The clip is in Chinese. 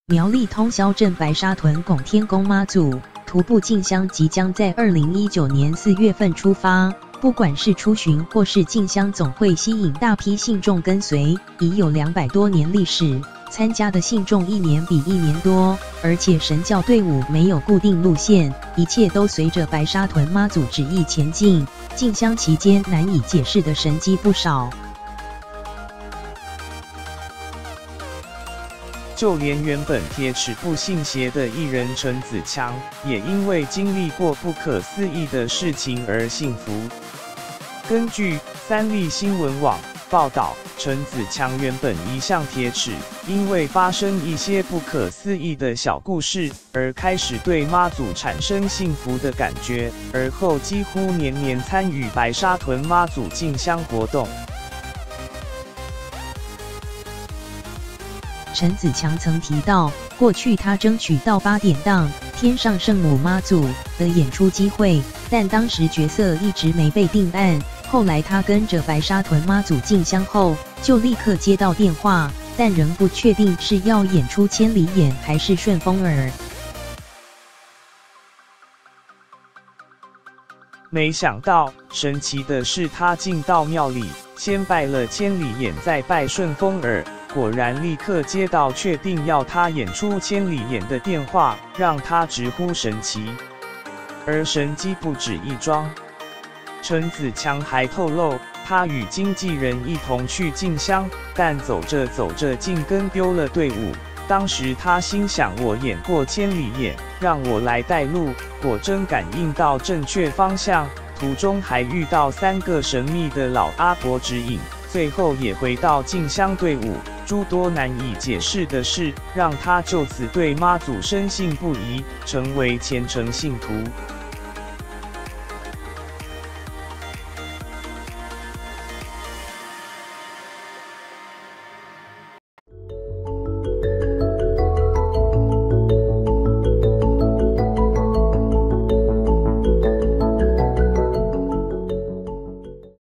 苗栗通霄镇白沙屯拱天宫妈祖徒步进香即将在2019年4月份出发，不管是出巡或是进香，总会吸引大批信众跟随，已有200多年历史，参加的信众一年比一年多，而且神教队伍没有固定路线，一切都随着白沙屯妈祖旨意前进。进香期间难以解释的神迹不少。就连原本铁齿不信邪的艺人陈子强，也因为经历过不可思议的事情而信服。根据三立新闻网报道，陈子强原本一向铁齿，因为发生一些不可思议的小故事，而开始对妈祖产生信服的感觉，而后几乎年年参与白沙屯妈祖进香活动。陈子强曾提到，过去他争取到8点档天上圣母妈祖的演出机会，但当时角色一直没被定案。后来他跟着白沙屯妈祖进香后，就立刻接到电话，但仍不确定是要演出千里眼还是顺风耳。没想到，神奇的是他进到庙里，先拜了千里眼，再拜顺风耳。果然立刻接到确定要他演出千里眼的电话，让他直呼神奇。而神机不止一桩，陈子强还透露，他与经纪人一同去进香，但走着走着竟跟丢了队伍。当时他心想，我演过千里眼，让我来带路，果真感应到正确方向，途中还遇到3个神秘的老阿伯指引，最后也回到进香队伍。诸多难以解释的事，让他就此对妈祖深信不疑，成为虔诚信徒。